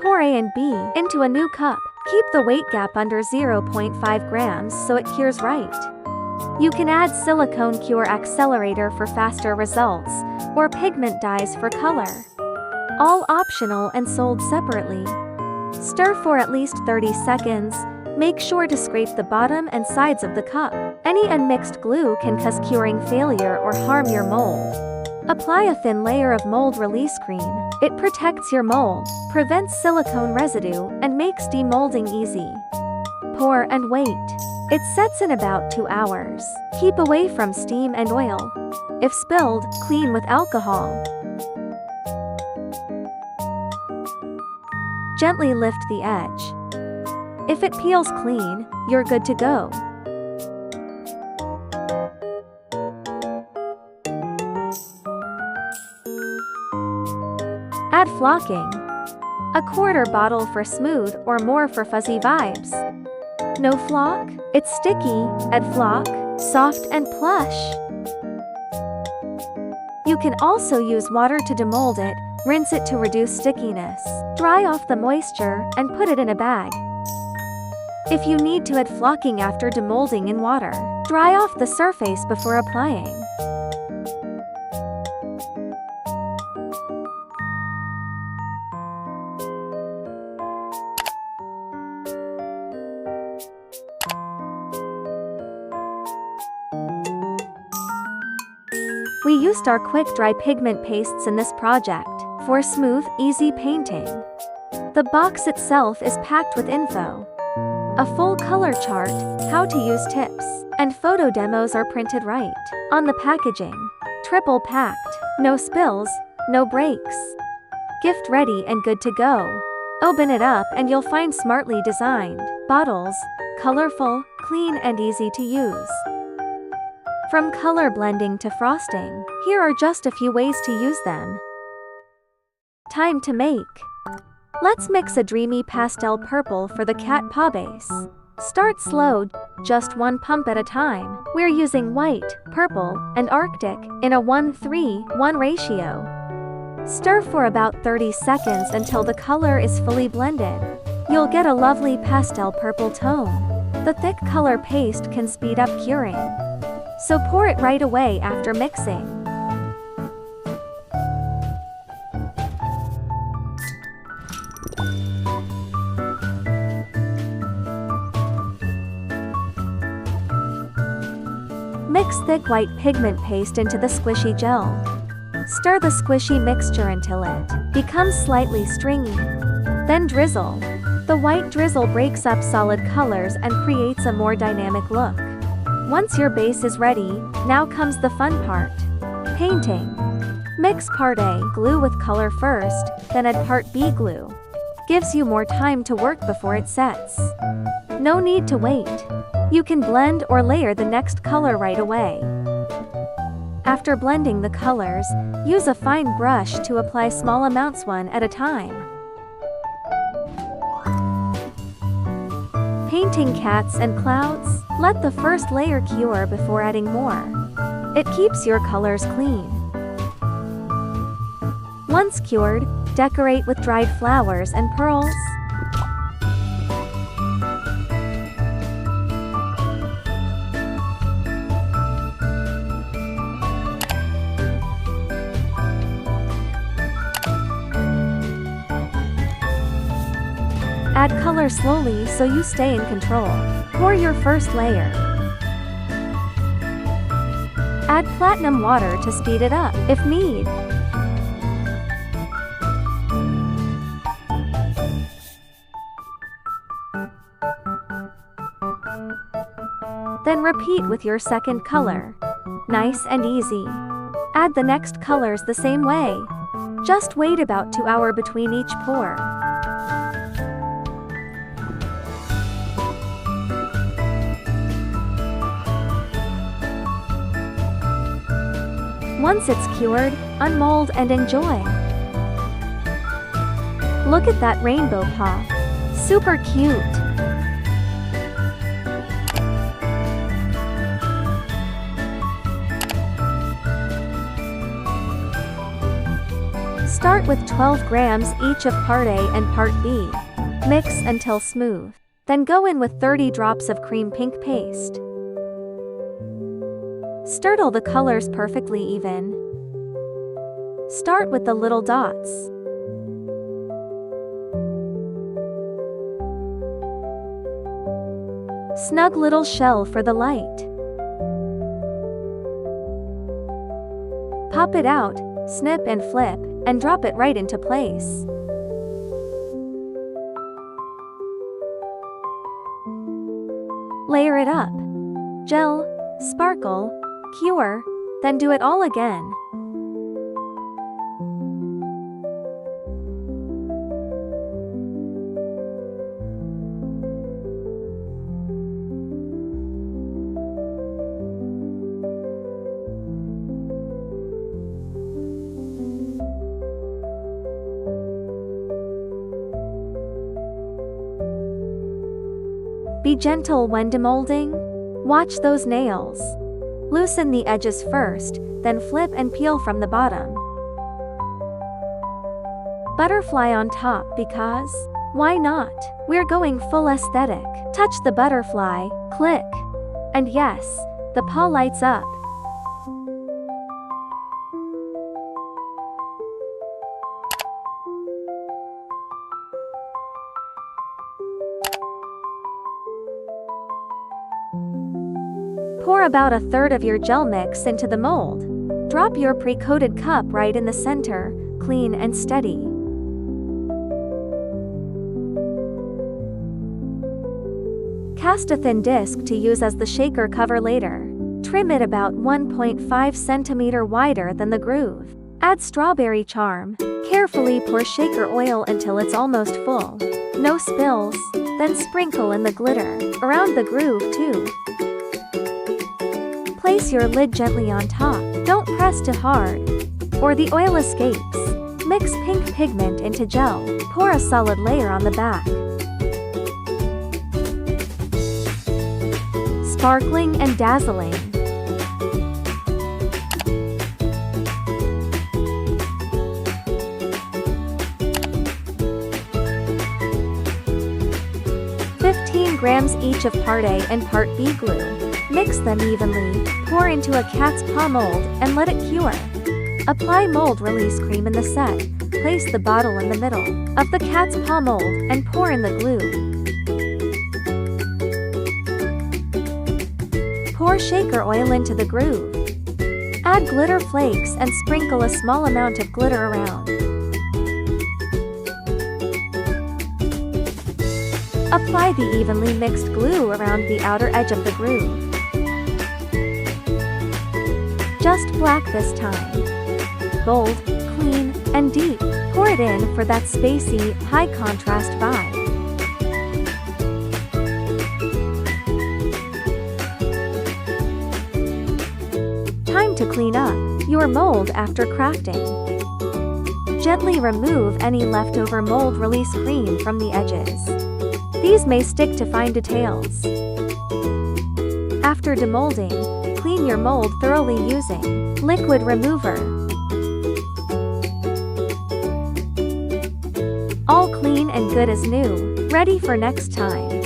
Pour A and B into a new cup. Keep the weight gap under 0.5 grams so it cures right. You can add silicone cure accelerator for faster results, or pigment dyes for color. All optional and sold separately. Stir for at least 30 seconds. Make sure to scrape the bottom and sides of the cup. Any unmixed glue can cause curing failure or harm your mold. Apply a thin layer of mold release cream. It protects your mold, prevents silicone residue, and makes demolding easy. Pour and wait. It sets in about 2 hours. Keep away from steam and oil. If spilled, clean with alcohol. Gently lift the edge. If it peels clean, you're good to go. Add flocking. A 1/4 bottle for smooth or more for fuzzy vibes. No flock? It's sticky. Add flock, soft and plush. You can also use water to demold it. Rinse it to reduce stickiness. Dry off the moisture and put it in a bag. If you need to add flocking after demolding in water, dry off the surface before applying. We used our quick-dry pigment pastes in this project for smooth, easy painting. The box itself is packed with info. A full color chart, how to use tips, and photo demos are printed right on the packaging. Triple packed, no spills, no breaks. Gift ready and good to go. Open it up and you'll find smartly designed bottles, colorful, clean and easy to use. From color blending to frosting, here are just a few ways to use them. Time to make. Let's mix a dreamy pastel purple for the cat paw base. Start slow, just 1 pump at a time. We're using white, purple, and Arctic in a 1:3:1 ratio. Stir for about 30 seconds until the color is fully blended. You'll get a lovely pastel purple tone. The thick color paste can speed up curing, so pour it right away after mixing. Mix thick white pigment paste into the squishy gel. Stir the squishy mixture until it becomes slightly stringy. Then drizzle. The white drizzle breaks up solid colors and creates a more dynamic look. Once your base is ready, now comes the fun part. Painting. Mix part A glue with color first, then add part B glue. Gives you more time to work before it sets. No need to wait. You can blend or layer the next color right away. After blending the colors, use a fine brush to apply small amounts one at a time. Painting cats and clouds, let the first layer cure before adding more. It keeps your colors clean. Once cured, decorate with dried flowers and pearls. Add color slowly so you stay in control. Pour your first layer. Add platinum water to speed it up, if need. Then repeat with your second color. Nice and easy. Add the next colors the same way. Just wait about 2 hours between each pour. Once it's cured, unmold and enjoy. Look at that rainbow paw. Super cute. Start with 12 grams each of part A and part B. Mix until smooth. Then go in with 30 drops of cream pink paste. Stir till the colors perfectly even. Start with the little dots. Snug little shell for the light. Pop it out, snip and flip, and drop it right into place. Layer it up. Gel, sparkle, cure, then do it all again. Be gentle when demolding. Watch those nails. Loosen the edges first, then flip and peel from the bottom. Butterfly on top because, why not? We're going full aesthetic. Touch the butterfly, click. And yes, the paw lights up. Pour about 1/3 of your gel mix into the mold. Drop your pre-coated cup right in the center, clean and steady. Cast a thin disc to use as the shaker cover later. Trim it about 1.5 cm wider than the groove. Add strawberry charm. Carefully pour shaker oil until it's almost full. No spills, then sprinkle in the glitter. Around the groove too. Place your lid gently on top. Don't press too hard, or the oil escapes. Mix pink pigment into gel. Pour a solid layer on the back. Sparkling and dazzling. Grams each of part A and part B glue. Mix them evenly, pour into a cat's paw mold, and let it cure. Apply mold release cream in the set. Place the bottle in the middle of the cat's paw mold, and pour in the glue. Pour shaker oil into the groove. Add glitter flakes and sprinkle a small amount of glitter around. Apply the evenly mixed glue around the outer edge of the groove. Just black this time. Bold, clean, and deep. Pour it in for that spacey, high contrast vibe. Time to clean up your mold after crafting. Gently remove any leftover mold release cream from the edges. These may stick to fine details. After demolding, clean your mold thoroughly using liquid remover. All clean and good as new, ready for next time.